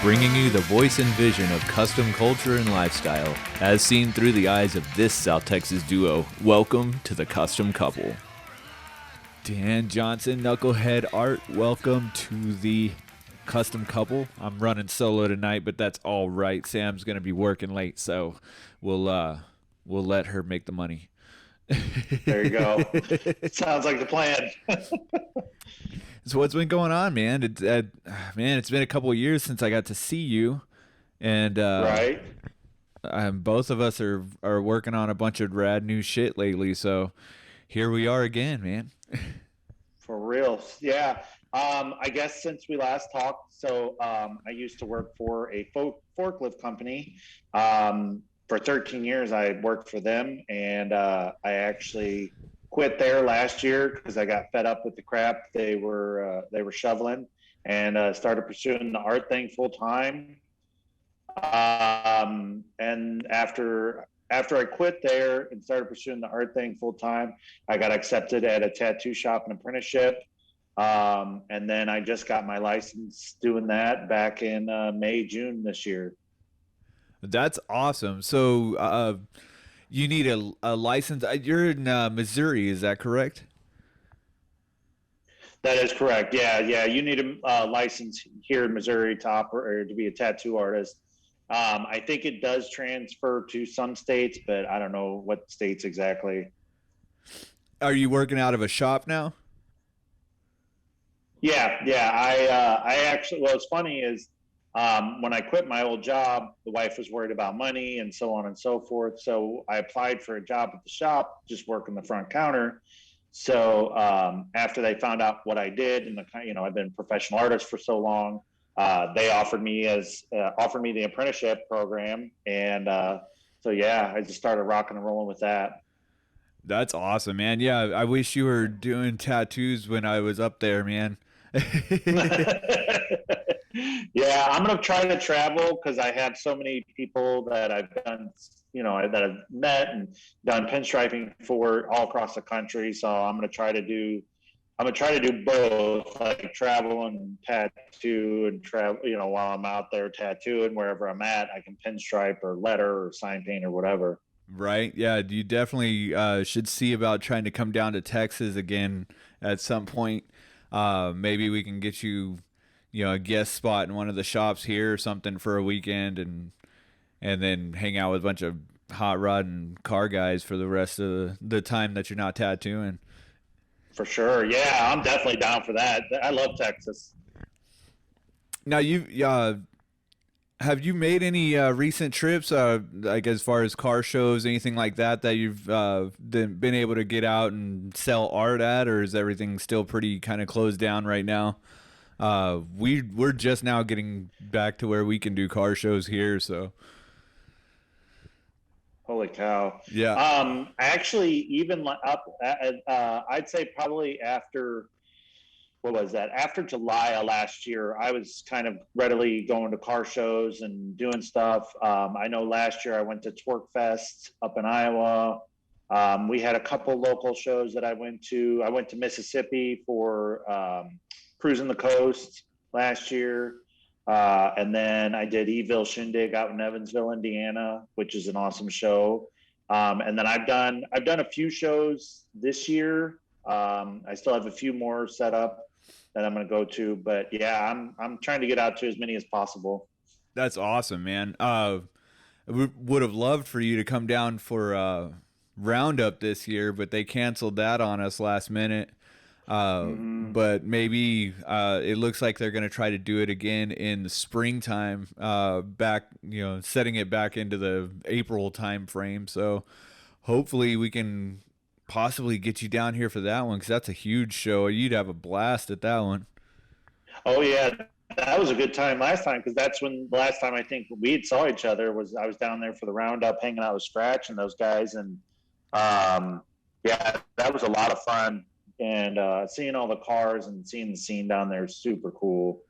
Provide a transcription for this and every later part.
Bringing you the voice and vision of custom culture and lifestyle, as seen through the eyes of this South Texas duo. Welcome to the Custom Couple. Dan Johnson, Knucklehed Art, welcome to the Custom Couple. I'm running solo tonight, but that's all right. Sam's going to be working late, so we'll let her make the money. There you go. Sounds like the plan. So what's been going on, man? It's been a couple of years since I got to see you, and right. Both of us are working on a bunch of rad new shit lately. So here we are again, man. For real, yeah. I guess since we last talked, so I used to work for a forklift company. For 13 years, I worked for them, and I actually quit there last year because I got fed up with the crap they were shoveling, and started pursuing the art thing full time. And after I quit there and started pursuing the art thing full time, I got accepted at a tattoo shop and apprenticeship. And then I just got my license doing that back in May, June this year. That's awesome. So you need a license. You're in Missouri, is that correct? That is correct. Yeah. You need a license here in Missouri or to be a tattoo artist. I think it does transfer to some states, but I don't know what states exactly. Are you working out of a shop now? Yeah. I actually, what's funny is when I quit my old job, the wife was worried about money and so on and so forth. So I applied for a job at the shop, just working the front counter. So after they found out what I did, and I've been a professional artist for so long, they offered me the apprenticeship program, and so yeah, I just started rocking and rolling with that. That's awesome, man. Yeah, I wish you were doing tattoos when I was up there, man. Yeah, I'm gonna try to travel because I have so many people that I've done, that I've met and done pinstriping for all across the country. So I'm gonna try to do both, like travel and tattoo, and travel. While I'm out there tattooing, wherever I'm at, I can pinstripe or letter or sign paint or whatever. Right? Yeah, you definitely should see about trying to come down to Texas again at some point. Maybe we can get you, a guest spot in one of the shops here or something for a weekend, and then hang out with a bunch of hot rod and car guys for the rest of the time that you're not tattooing. For sure. Yeah, I'm definitely down for that. I love Texas. Now, have you made any recent trips, like as far as car shows, anything like that you've been able to get out and sell art at, or is everything still pretty kind of closed down right now? We're just now getting back to where we can do car shows here, so. Holy cow. Yeah. Actually, even up, I'd say probably after, what was that? After July of last year, I was kind of readily going to car shows and doing stuff. I know last year I went to Twerk Fest up in Iowa. We had a couple local shows that I went to. I went to Mississippi for Cruising the Coast last year. And then I did Evil Shindig out in Evansville, Indiana, which is an awesome show. And then I've done a few shows this year. I still have a few more set up that I'm going to go to, but yeah, I'm trying to get out to as many as possible. That's awesome, man. We would have loved for you to come down for Roundup this year, but they canceled that on us last minute. But maybe it looks like they're going to try to do it again in the springtime, back, setting it back into the April time frame. So hopefully we can possibly get you down here for that one, because that's a huge show. You'd have a blast at that one. Oh yeah, that was a good time last time, because that's when the last time I think we saw each other I was down there for the Roundup, hanging out with Scratch and those guys, and yeah, that was a lot of fun. and seeing all the cars and seeing the scene down there is super cool.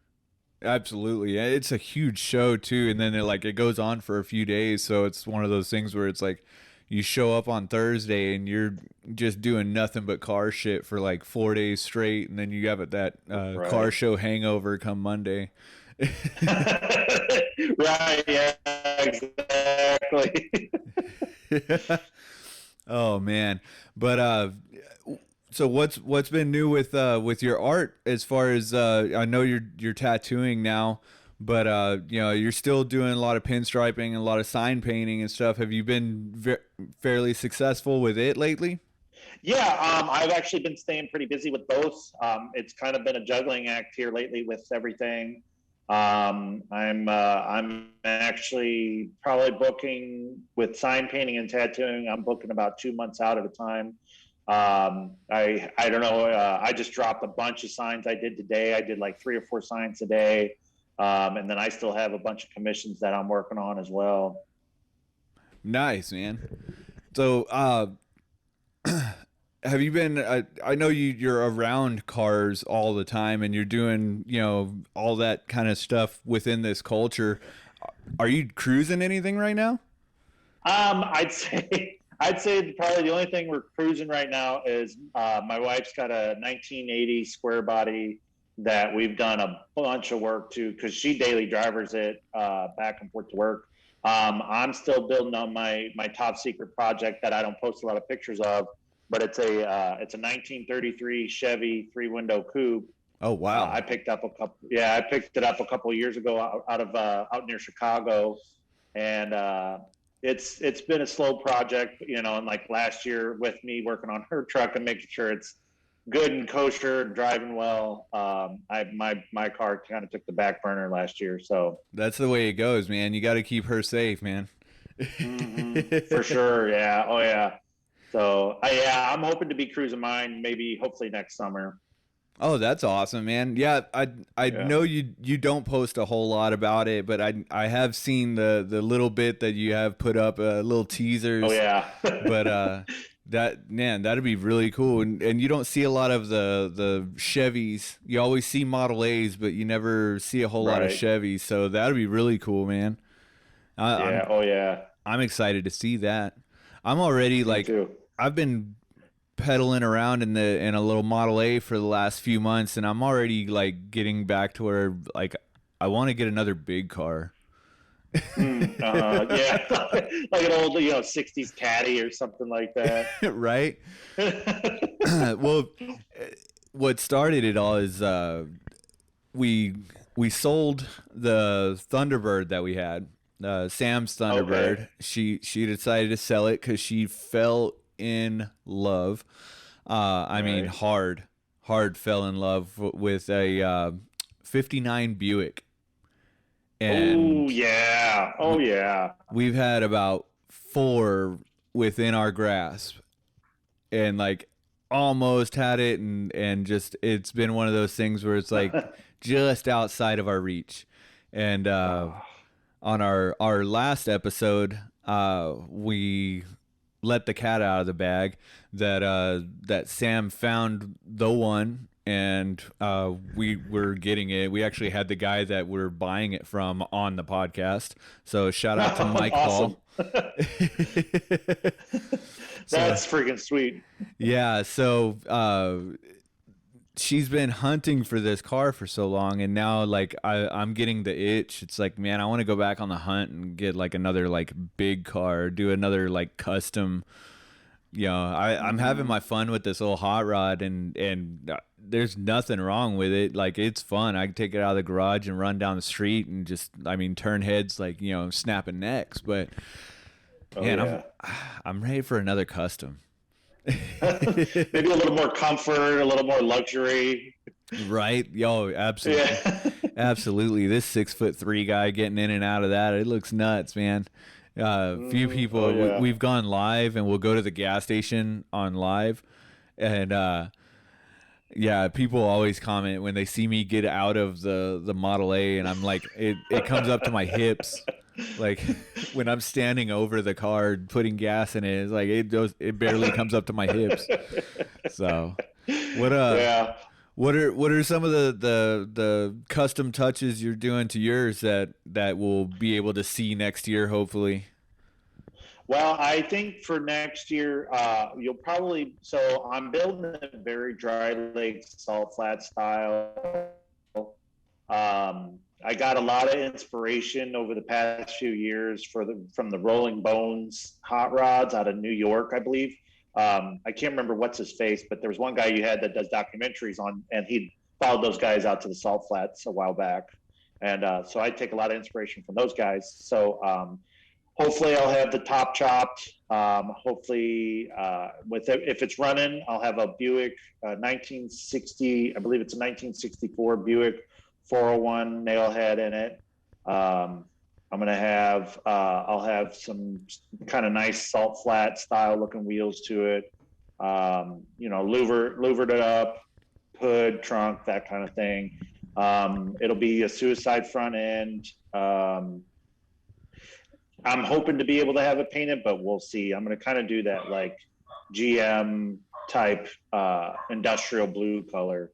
Absolutely. It's a huge show too. And then it goes on for a few days. So it's one of those things where it's like you show up on Thursday and you're just doing nothing but car shit for like 4 days straight. And then you have that car show hangover come Monday. Right. Yeah, exactly. Oh man. But so what's been new with your art as far as I know you're tattooing now, but you're still doing a lot of pinstriping and a lot of sign painting and stuff. Have you been fairly successful with it lately? Yeah, I've actually been staying pretty busy with both. It's kind of been a juggling act here lately with everything. I'm actually probably booking with sign painting and tattooing. I'm booking about 2 months out at a time. I don't know. I just dropped a bunch of signs I did today. I did like 3 or 4 signs today. And then I still have a bunch of commissions that I'm working on as well. Nice, man. So, have you been, I know you're around cars all the time and you're doing, all that kind of stuff within this culture. Are you cruising anything right now? I'd say probably the only thing we're cruising right now is my wife's got a 1980 square body that we've done a bunch of work to because she daily drivers it back and forth to work. I'm still building on my top secret project that I don't post a lot of pictures of, but it's a 1933 Chevy 3-window coupe. Oh wow! I picked up a couple. Yeah, I picked it up a couple of years ago out near Chicago, and it's been a slow project, and like last year with me working on her truck and making sure it's good and kosher and driving well. My car kind of took the back burner last year, so that's the way it goes, man. You got to keep her safe, man. For sure, yeah. Oh yeah. So I'm hoping to be cruising mine maybe hopefully next summer. Oh, that's awesome, man. Yeah, I know you don't post a whole lot about it, but I have seen the little bit that you have put up, little teasers. Oh yeah. But that'd be really cool. And you don't see a lot of the Chevys. You always see Model A's, but you never see a whole lot of Chevys. So that'd be really cool, man. I'm excited to see that. I'm already I've been pedaling around in a little Model A for the last few months, and I'm already getting back to where I want to get another big car. Yeah, like an old 60s Caddy or something like that. Right. Well, what started it all is we sold the Thunderbird that we had, Sam's Thunderbird. Okay. She decided to sell it because she fell in love. I mean, hard fell in love with a 59 Buick. And oh yeah. We've had about 4 within our grasp, and almost had it, and just it's been one of those things where it's just outside of our reach. And on our last episode, we let the cat out of the bag that Sam found the one, and we were getting it. We actually had the guy that we're buying it from on the podcast. So shout out to Mike Paul. That's freaking sweet. Yeah. So she's been hunting for this car for so long, and now I'm getting the itch. It's like, man, I want to go back on the hunt and get another big car, do another custom. I'm having my fun with this old hot rod, and there's nothing wrong with it. It's fun. I can take it out of the garage and run down the street and just, turn heads snapping necks. But I'm ready for another custom. Maybe a little more comfort, a little more luxury. Right? Yo, absolutely. Yeah. Absolutely. This 6'3" guy getting in and out of that, it looks nuts, man. Few people we've gone live, and we'll go to the gas station on live, and people always comment when they see me get out of the Model A, and I'm it comes up to my hips. When I'm standing over the car putting gas in it, it's it barely comes up to my hips. So What Yeah. what are some of the custom touches you're doing to yours that we'll be able to see next year, hopefully? Well, I think for next year, you'll probably. So I'm building a very dry lake salt flat style. I got a lot of inspiration over the past few years from the Rolling Bones hot rods out of New York, I believe. I can't remember what's his face, but there was one guy you had that does documentaries on, and he followed those guys out to the salt flats a while back, and so I take a lot of inspiration from those guys. So hopefully I'll have the top chopped. Hopefully, with it, if it's running, I'll have a Buick 1960. I believe it's a 1964 Buick 401 nailhead in it. I'm gonna have I'll have some kind of nice salt flat style looking wheels to it. Louvered it up, hood, trunk, that kind of thing. It'll be a suicide front end. I'm hoping to be able to have it painted, but we'll see. I'm going to kind of do that like GM type industrial blue color.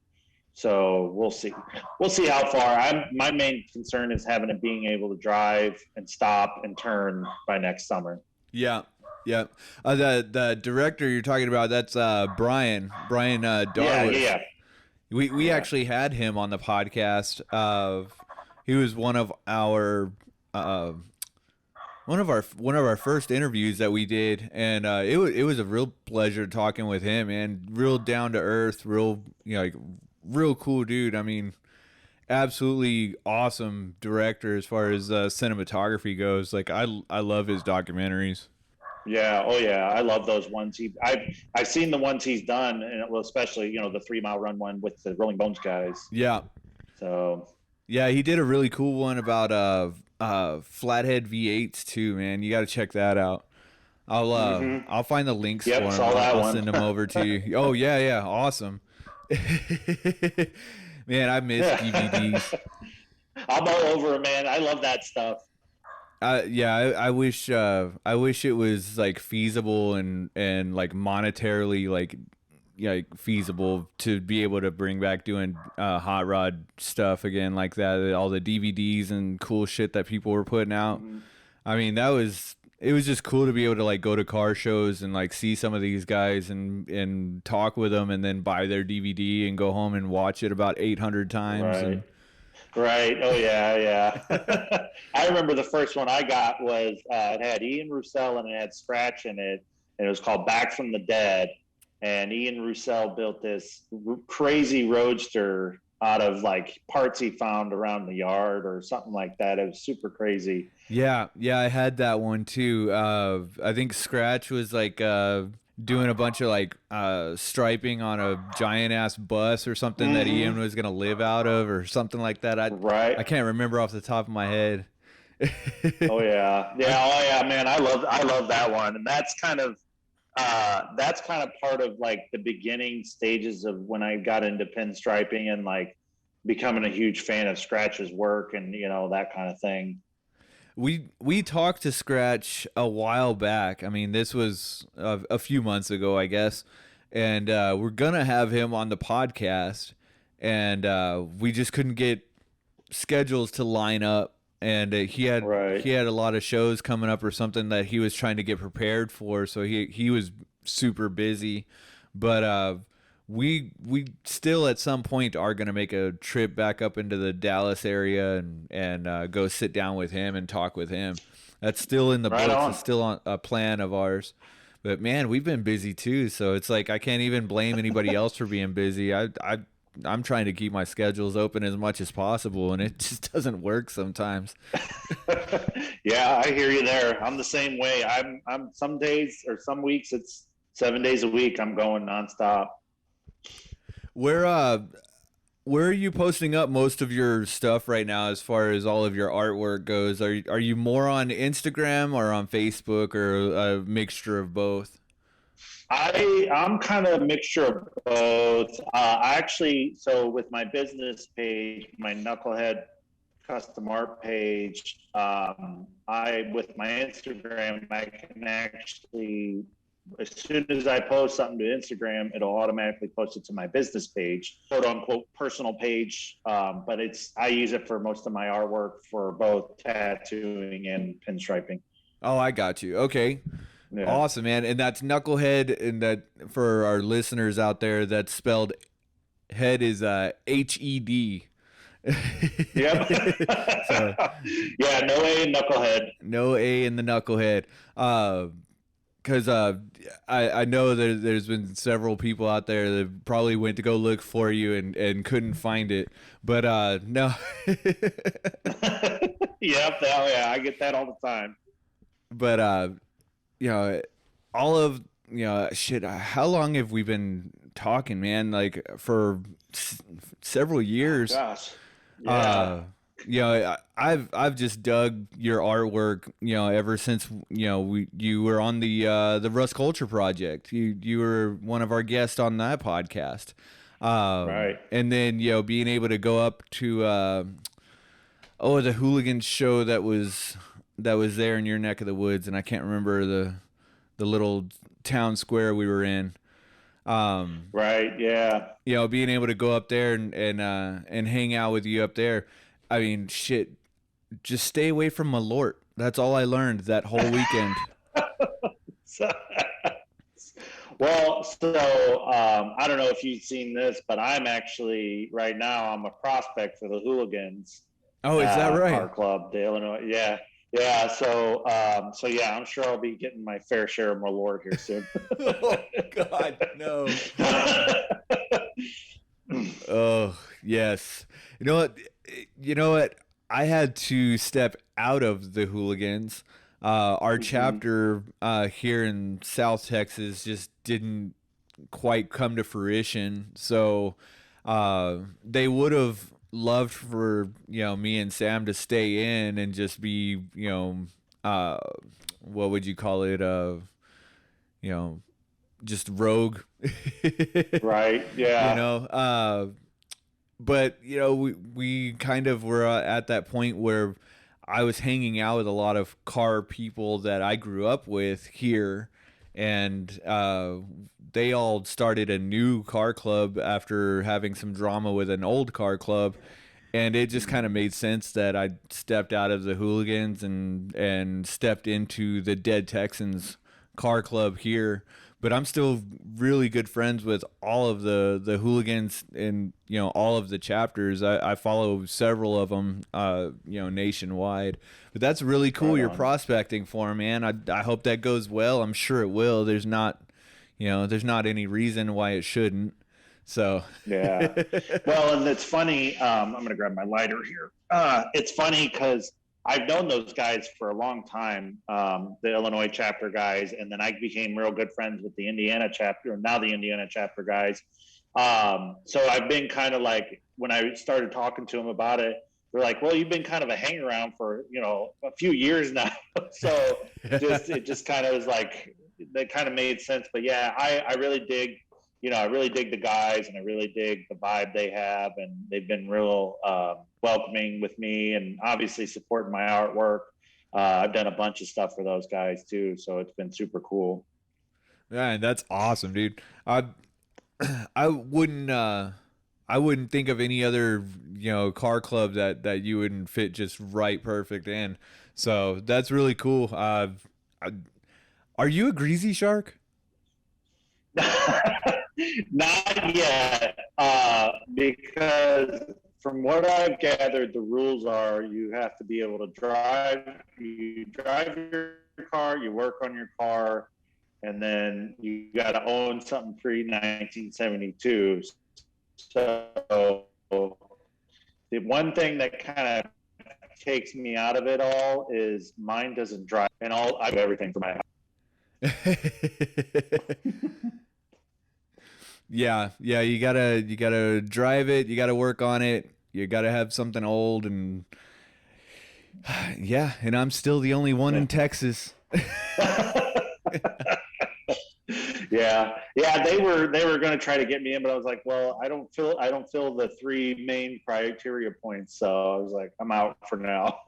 So we'll see. We'll see how far. My main concern is having it being able to drive and stop and turn by next summer. Yeah. Yeah. The director you're talking about, that's Brian Yeah, Darwish. yeah, We yeah. actually had him on the podcast. He was uh, one of our first interviews that we did, and it was a real pleasure talking with him, and real down to earth, real like real cool dude. I mean, absolutely awesome director as far as cinematography goes. Like I love his documentaries. Yeah, oh yeah, I love those ones. I've seen the ones he's done, and well, especially the 3 Mile Run one with the Rolling Bones guys. Yeah, So yeah, he did a really cool one about flathead V8s too, man. You got to check that out. I'll find the links yep, for him. saw I'll, that I'll one. send them over to you. Oh yeah, yeah, awesome. Man, I miss DVDs. I'm all over it, man. I love that stuff. Yeah, I wish it was like feasible and like monetarily like feasible to be able to bring back doing hot rod stuff again like that. All the DVDs and cool shit that people were putting out. Mhm. I mean, it was just cool to be able to like go to car shows and like see some of these guys and talk with them and then buy their DVD and go home and watch it about 800 times Right. and Right. Oh yeah, yeah. I remember the first one I got was it had Ian Roussel and it had Scratch in it, and it was called Back from the Dead. And Ian Roussel built this crazy roadster out of like parts he found around the yard or something like that. It was super crazy. yeah, yeah, I had that one too. I think Scratch was like doing a bunch of like striping on a giant ass bus or something that Ian Hmm. was gonna live out of or something like that. Right. I can't remember off the top of my head. Oh yeah. I, Yeah. Oh yeah, man. I love that one, and that's kind of part of like the beginning stages of when I got into pinstriping and like becoming a huge fan of Scratch's work and that kind of thing. we talked to Scratch a while back. I mean, this was a few months ago, I guess, and we're gonna have him on the podcast, and we just couldn't get schedules to line up, and Right. he had a lot of shows coming up or something that he was trying to get prepared for, so he was super busy, but we still at some point are going to make a trip back up into the Dallas area and go sit down with him and talk with him. That's still in the Right books. on. It's still on a plan of ours. But man, we've been busy too, so it's like I can't even blame anybody else for being busy. I'm trying to keep my schedules open as much as possible, and it just doesn't work sometimes. Yeah, I hear you there. I'm the same way. I'm some days or some weeks it's 7 days a week. I'm going nonstop. Where where are you posting up most of your stuff right now as far as all of your artwork goes? Are you more on Instagram or on Facebook or a mixture of both? I'm kind of a mixture of both. I actually, so with my business page, my Knucklehead custom art page, I with my Instagram, I can actually as soon as I post something to Instagram, it'll automatically post it to my business page, quote unquote personal page. But I use it for most of my artwork for both tattooing and pinstriping. Oh, I got you. Okay. Yeah. Awesome, man. And that's Knucklehed, and that for our listeners out there, that's spelled head is H-E-D. Yep. So, yeah, no A in Knucklehed. no A in the Knucklehed. Because I know there's been several people out there that probably went to go look for you and couldn't find it. But no. Yep, yeah, I get that all the time. But you know, all of shit. How long have we been talking, man? Like for several years. Oh, gosh. Yeah. I've just dug your artwork, ever since you were on the Rust Culture Project. You were one of our guests on that podcast, Right. And then being able to go up to the Hooligans show that was there in your neck of the woods, and I can't remember the little town square we were in. Right. Yeah. Being able to go up there and hang out with you up there. I mean, shit, just stay away from Malort. That's all I learned that whole weekend. Well, so I don't know if you've seen this, but I'm actually right now I'm a prospect for the Hooligans. Oh, is that right? Car club, the Illinois. Yeah. Yeah. So yeah, I'm sure I'll be getting my fair share of Malort here soon. Oh God, no. Oh, yes. You know what? I had to step out of the Hooligans. Our chapter here in South Texas just didn't quite come to fruition. So they would have loved for me and Sam to stay in and just be what would you call it? Just rogue. Right. Yeah. But we kind of were at that point where I was hanging out with a lot of car people that I grew up with here, and they all started a new car club after having some drama with an old car club, and it just kind of made sense that I stepped out of the Hooligans and stepped into the Dead Texans car club here. But I'm still really good friends with all of the Hooligans and all of the chapters. I follow several of them nationwide. But that's really cool. You're prospecting for 'em, man. I hope that goes well. I'm sure it will. There's not any reason why it shouldn't. So yeah. Well, and it's funny. I'm gonna grab my lighter here. It's funny because I've known those guys for a long time, the Illinois chapter guys, and then I became real good friends with the Indiana chapter, and now the Indiana chapter guys. So I've been kind of like, when I started talking to them about it, they're like, well, you've been kind of a hang around for, a few years now. So it just kind of was like, that kind of made sense. But yeah, I really dig, I really dig the guys, and I really dig the vibe they have, and they've been real welcoming with me, and obviously supporting my artwork. I've done a bunch of stuff for those guys too, so it's been super cool. Man, that's awesome, dude. I wouldn't think of any other car club that you wouldn't fit just right perfect in. So that's really cool. Are you a greasy shark? Not yet, because from what I've gathered, the rules are you have to be able to drive. You drive your car, you work on your car, and then you got to own something pre-1972. So the one thing that kind of takes me out of it all is mine doesn't drive, and I do everything for my house. Yeah, you gotta drive it. You gotta work on it. You gotta have something old, and yeah. And I'm still the only one in Texas. Yeah. They were going to try to get me in, but I was like, well, I don't fill the three main criteria points, so I was like, I'm out for now.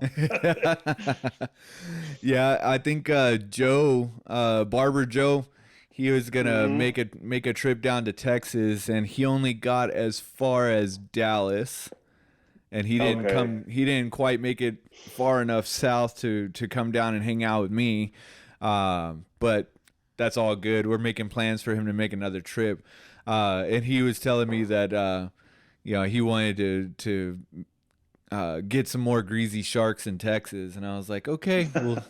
Yeah, I think Joe, Barber Joe, he was gonna make a trip down to Texas, and he only got as far as Dallas, and he didn't Okay. come. He didn't quite make it far enough south to come down and hang out with me. But that's all good. We're making plans for him to make another trip, and he was telling me that he wanted to get some more greasy sharks in Texas, and I was like, okay, well.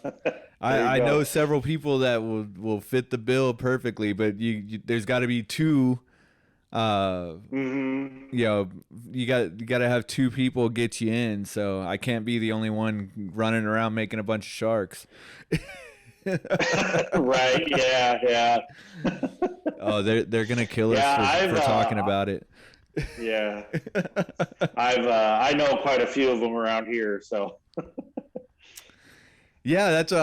I know several people that will fit the bill perfectly, but there's got to be two. You got to have two people get you in, so I can't be the only one running around making a bunch of sharks. Right? Yeah. Oh, they're gonna kill us for talking about it. Yeah, I know quite a few of them around here, so. Yeah, that's what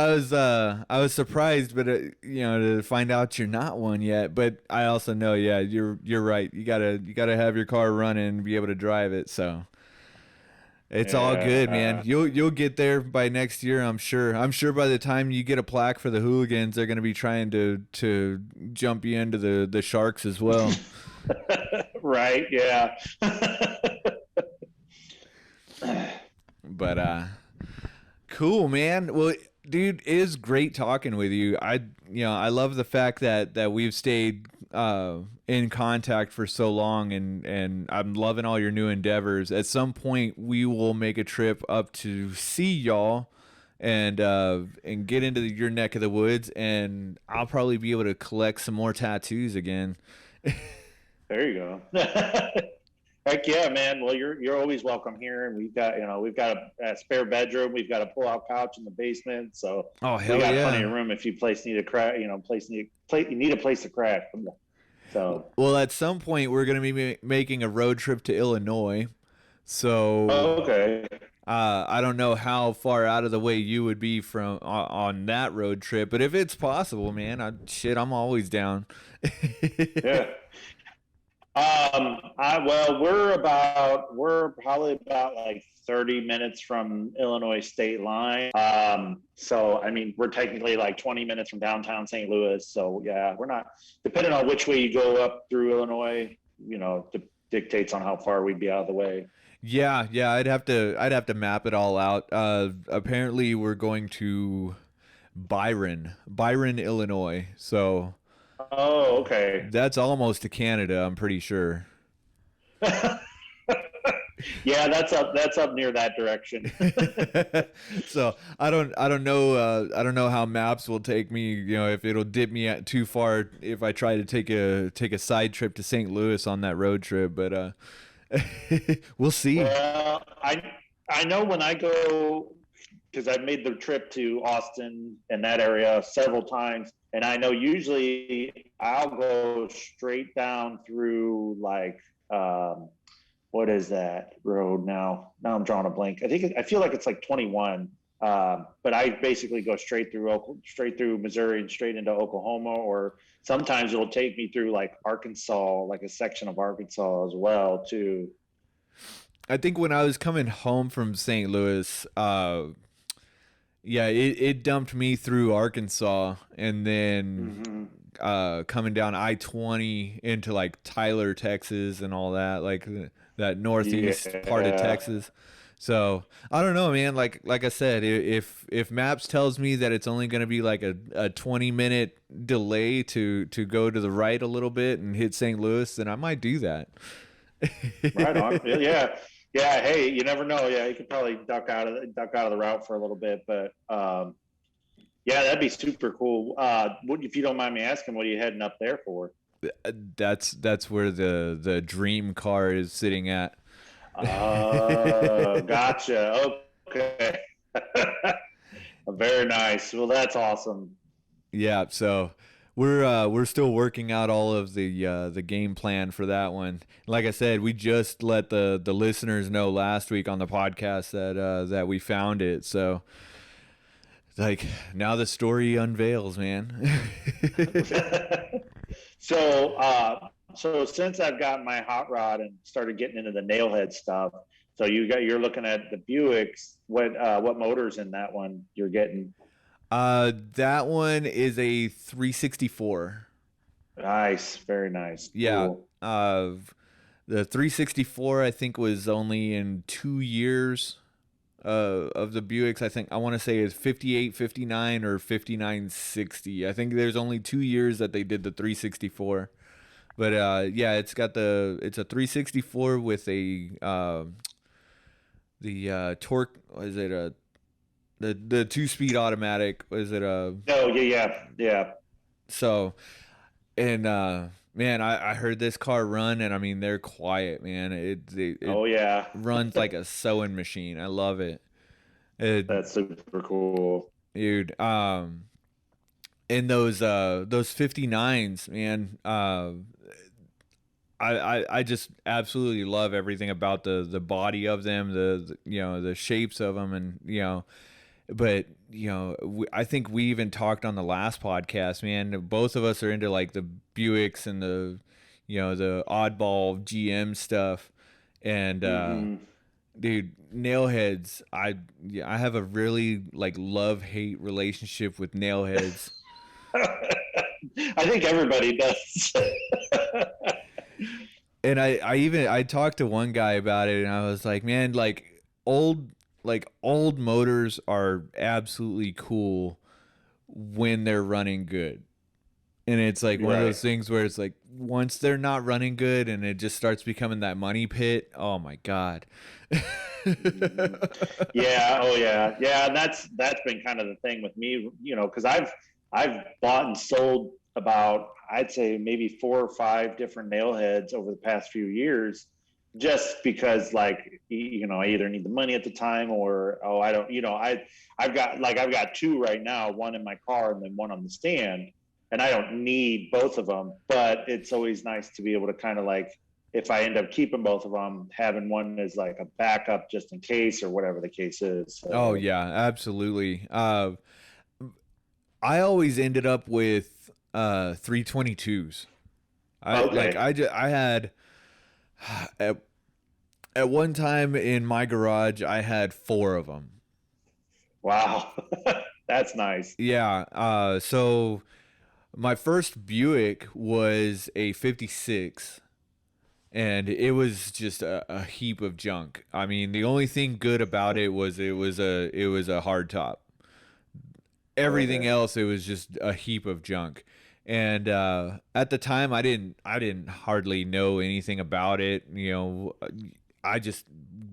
I was surprised, but to find out you're not one yet. But I also know, yeah, you're right. You gotta have your car running and be able to drive it. So it's all good, man. You'll get there by next year, I'm sure. I'm sure by the time you get a plaque for the hooligans, they're gonna be trying to jump you into the sharks as well. Right? Yeah. But cool, man. Well, dude, it is great talking with you. I love the fact that we've stayed in contact for so long, and I'm loving all your new endeavors. At some point, we will make a trip up to see y'all and get into your neck of the woods, and I'll probably be able to collect some more tattoos again. There you go. Heck yeah, man. Well, you're always welcome here, and we've got a spare bedroom. We've got a pull-out couch in the basement, so Oh, hell we got yeah. plenty of room if you need a crash. You need a place to crash. So Well, at some point, we're going to be making a road trip to Illinois. So okay. I don't know how far out of the way you would be from on that road trip, but if it's possible, man, I'm always down. Yeah. We're probably about like 30 minutes from Illinois state line. So I mean, we're technically like 20 minutes from downtown St. Louis. So yeah, we're not, depending on which way you go up through Illinois, dictates on how far we'd be out of the way. Yeah, I'd have to map it all out. Apparently we're going to Byron, Illinois. So Oh, okay. that's almost to Canada, I'm pretty sure. Yeah, that's up near that direction. So I don't know how maps will take me, if it'll dip me too far if I try to take a side trip to St. Louis on that road trip, but we'll see. Well, I know when I go, because I've made the trip to Austin and that area several times, and I know usually I'll go straight down through like what is that road now? Now I'm drawing a blank. I feel like it's like 21, but I basically go straight through Missouri and straight into Oklahoma, or sometimes it'll take me through like Arkansas, like a section of Arkansas as well too. I think when I was coming home from St. Louis, it dumped me through Arkansas, and then coming down I-20 into like Tyler, Texas, and all that, like that northeast part of Texas. So I don't know, man. Like I said, if Maps tells me that it's only going to be like a 20-minute delay to go to the right a little bit and hit St. Louis, then I might do that. Right on. Yeah. Yeah. Hey, you never know. Yeah, you could probably duck out of the route for a little bit, but yeah, that'd be super cool. If you don't mind me asking, what are you heading up there for? That's where the dream car is sitting at. Oh, gotcha. Okay. Very nice. Well, that's awesome. Yeah, so we're still working out all of the game plan for that one. Like I said, we just let the listeners know last week on the podcast that we found it. So like now the story unveils, man. So since I've got my hot rod and started getting into the nailhead stuff, so you're looking at the Buicks. What motors in that one you're getting? That one is a 364. Nice, very nice, Yeah. cool. The 364 I think was only in 2 years of the Buicks. I think I want to say is 58, 59, or 5960. I think there's only 2 years that they did the 364. But yeah, it's a 364 with a the torque. Was it a the 2 speed automatic? Was it a Oh yeah, yeah, yeah. so and man, I heard this car run, and I mean they're quiet, man. It Oh yeah, runs like a sewing machine. I love it. It that's super cool. dude. And those 59s, man. I just absolutely love everything about the body of them, the shapes of them, and but I think we even talked on the last podcast, man. Both of us are into like the Buicks and the oddball GM stuff, and Hmm. dude, nailheads. I have a really like love hate relationship with nailheads. I think everybody does. And I talked to one guy about it, and I was like, man, old old motors are absolutely cool when they're running good. And it's like one of Right. those things where it's like once they're not running good and it just starts becoming that money pit, oh my god. Hmm. Yeah. Oh yeah. Yeah. And that's been kind of the thing with me, because I've bought and sold about, I'd say, maybe 4 or 5 different nailheads over the past few years, just because, like, I either need the money at the time, or I don't. I've got two right now, one in my car and then one on the stand, and I don't need both of them, but it's always nice to be able to kind of, like, if I end up keeping both of them, having one as like a backup just in case, or whatever the case is. Oh So yeah, absolutely. I always ended up with 322s. okay. I had at, at one time in my garage I had 4 of them. Wow. That's nice. Yeah, so my first Buick was a 56, and it was just a heap of junk. I mean, the only thing good about it was it was a hard top. Everything Okay. else, it was just a heap of junk. And at the time, I didn't hardly know anything about it. I just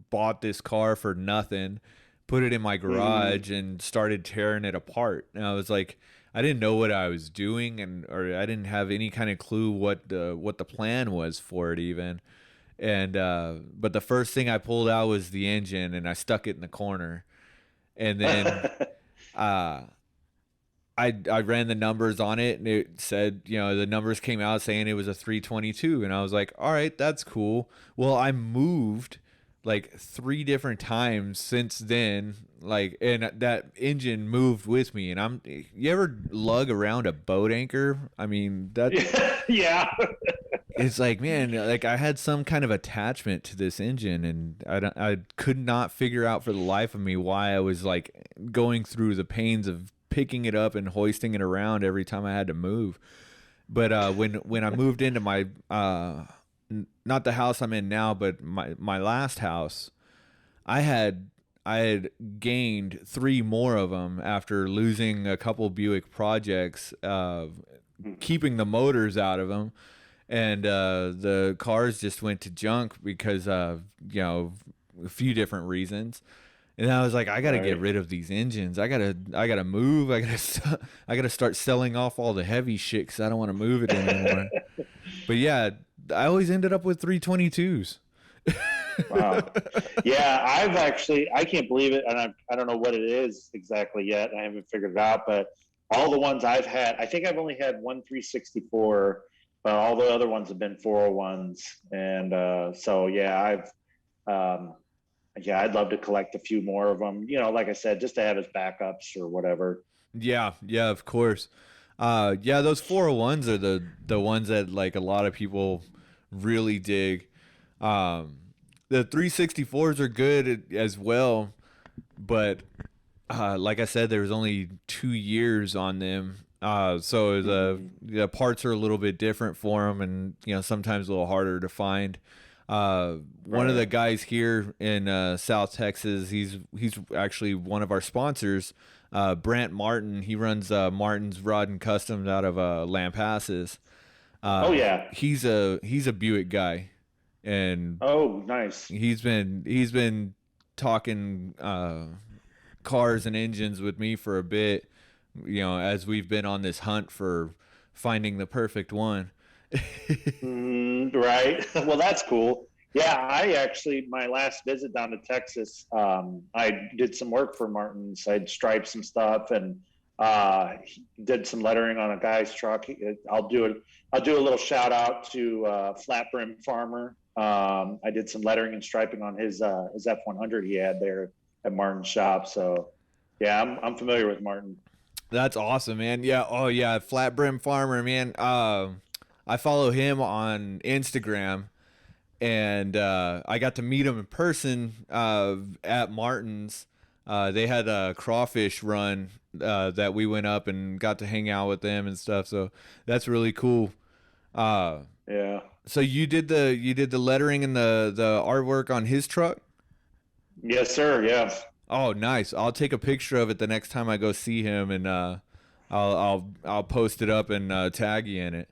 bought this car for nothing, put it in my Hmm. garage, and started tearing it apart. And I was like, I didn't know what I was doing, or I didn't have any kind of clue what the plan was for it even. And but the first thing I pulled out was the engine, and I stuck it in the corner. And then uh, I ran the numbers on it, and it said, the numbers came out saying it was a 322, and I was like, all right, that's cool. Well, I moved like 3 different times since then, like, and that engine moved with me. And you ever lug around a boat anchor? I mean, that Yeah. it's like, man, like I had some kind of attachment to this engine, and I could not figure out for the life of me why I was like going through the pains of picking it up and hoisting it around every time I had to move. But when I moved into my not the house I'm in now, but my last house, I had I had gained 3 more of them after losing a couple Buick projects, keeping the motors out of them, and the cars just went to junk because of a few different reasons. And I was like, I gotta get Right. rid of these engines. I gotta move. I gotta start selling off all the heavy shit because I don't want to move it anymore. But yeah, I always ended up with 322s. Wow. Yeah, I can't believe it, and I don't know what it is exactly yet. I haven't figured it out, but all the ones I've had, I think I've only had one 364, but all the other ones have been 401s, and so yeah, um, yeah, I'd love to collect a few more of them. Like I said, just to have as backups or whatever. Yeah, yeah, of course. Yeah, those 401s are the ones that like a lot of people really dig. Um, the 364s are good as well, but like I said, there was only 2 years on them, So the parts are a little bit different for them, and sometimes a little harder to find. One of the guys here in South Texas, he's actually one of our sponsors. Brant Martin, he runs Martin's Rod and Customs out of Lampasas. Oh yeah. He's a Buick guy, and Oh, nice. he's been talking cars and engines with me for a bit, as we've been on this hunt for finding the perfect one. Right. Well, that's cool. Yeah, I actually, my last visit down to Texas, I did some work for Martin's. I'd striped some stuff and did some lettering on a guy's truck. I'll do it. I'll do a little shout out to Flat Brim Farmer. I did some lettering and striping on his F100 he had there at Martin's shop. So, yeah, I'm familiar with Martin. That's awesome, man. Yeah. Oh, yeah. Flat Brim Farmer, man. I follow him on Instagram, and I got to meet him in person at Martin's. They had a crawfish run that we went up and got to hang out with them and stuff. So that's really cool. Yeah. So you did the lettering and the artwork on his truck? Yes, sir. Yeah. Oh, nice. I'll take a picture of it the next time I go see him, and I'll post it up and tag you in it.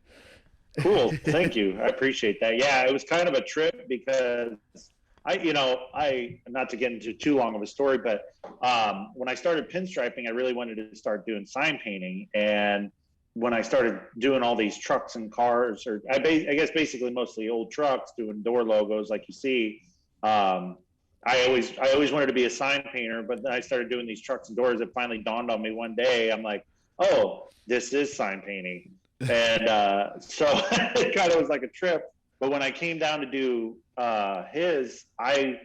Cool. Thank you. I appreciate that. Yeah, it was kind of a trip because I not to get into too long of a story, but when I started pinstriping, I really wanted to start doing sign painting. And when I started doing all these trucks and cars, or I guess basically mostly old trucks, doing door logos like you see, I always wanted to be a sign painter, but then I started doing these trucks and doors. It finally dawned on me one day. I'm like, oh, this is sign painting. And so it kind of was like a trip. But when I came down to do his, I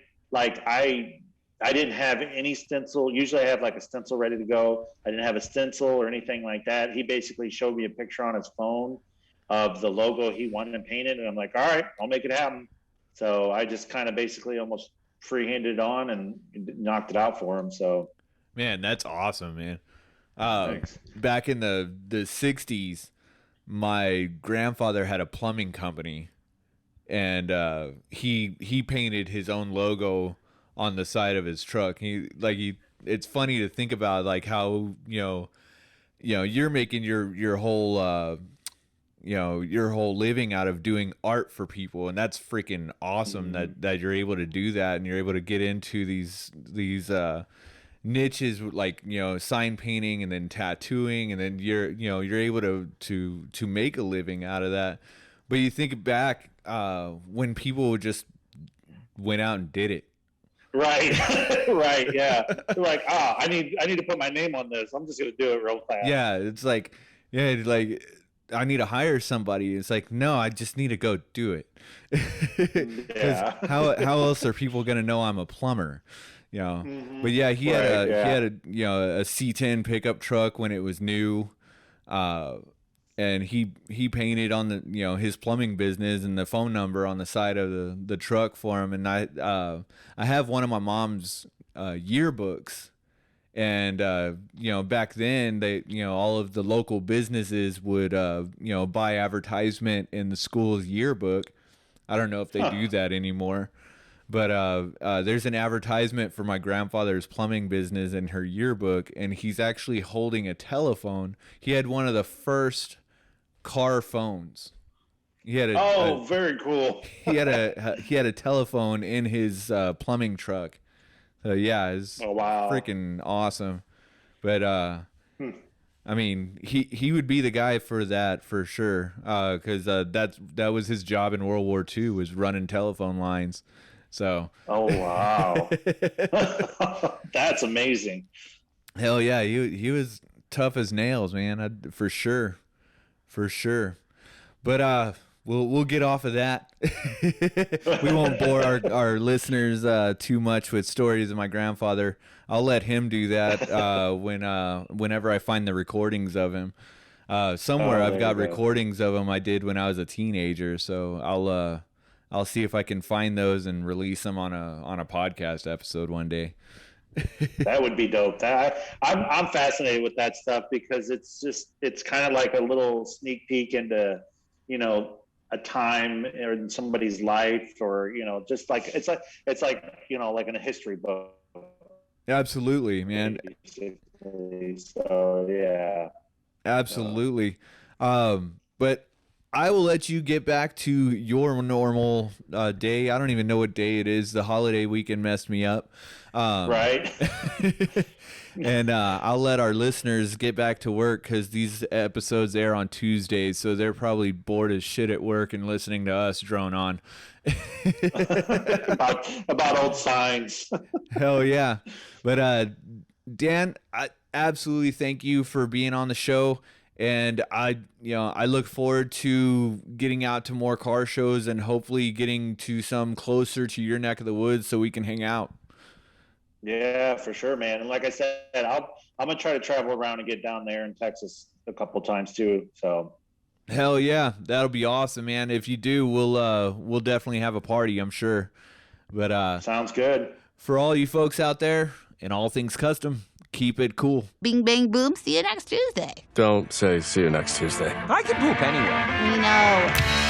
didn't have any stencil. Usually I have like a stencil ready to go. I didn't have a stencil or anything like that. He basically showed me a picture on his phone of the logo he wanted painted, and I'm like, all right, I'll make it happen. So I just kind of basically almost free-handed on and knocked it out for him. So, man, that's awesome, man. Thanks. Back in the 60s, my grandfather had a plumbing company, and he painted his own logo on the side of his truck. It's funny to think about, like, how you're making your whole your whole living out of doing art for people, and that's freaking awesome. That you're able to do that, and you're able to get into these niches, like sign painting and then tattooing, and then you're able to make a living out of that. But you think back when people just went out and did it. Right. Right. Yeah. They're like, I need to put my name on this. I'm just gonna do it real fast. Yeah, it's like, I need to hire somebody. It's like, no, I just need to go do it. Yeah. how else are people gonna know I'm a plumber? Mm-hmm. But yeah, he had a C10 pickup truck when it was new, and he painted on the his plumbing business and the phone number on the side of the truck for him. And I have one of my mom's yearbooks, and back then they all of the local businesses would buy advertisement in the school's yearbook. I don't know if they do that anymore. But there's an advertisement for my grandfather's plumbing business in her yearbook, and he's actually holding a telephone. He had one of the first car phones. He had very cool. he had a telephone in his plumbing truck. So yeah, it's freaking awesome. But I mean, he would be the guy for that for sure, because that was his job in World War II, was running telephone lines. So. Oh wow, that's amazing. Hell yeah, he was tough as nails, man. For sure. But we'll get off of that. We won't bore our listeners too much with stories of my grandfather. I'll let him do that whenever I find the recordings of him. Somewhere I've got recordings of him I did when I was a teenager, so I'll see if I can find those and release them on a podcast episode one day. That would be dope. I'm fascinated with that stuff because it's kind of like a little sneak peek into, you know, a time in somebody's life, or you know, just like it's like you know, like in a history book, Absolutely, man. basically. So yeah. Absolutely. But I will let you get back to your normal day. I don't even know what day it is. The holiday weekend messed me up. Right. And I'll let our listeners get back to work because these episodes air on Tuesdays, so they're probably bored as shit at work and listening to us drone on. About old signs. Hell yeah. But Dan, I absolutely thank you for being on the show. And I look forward to getting out to more car shows and hopefully getting to some closer to your neck of the woods so we can hang out. Yeah, for sure, man. And like I said, I'm gonna try to travel around and get down there in Texas a couple times too. So Hell yeah, that'll be awesome, man. If you do, we'll definitely have a party, I'm sure. But sounds good. for all you folks out there and all things custom, keep it cool. Bing, bang, boom. See you next Tuesday. Don't say see you next Tuesday. I can poop anywhere. We know.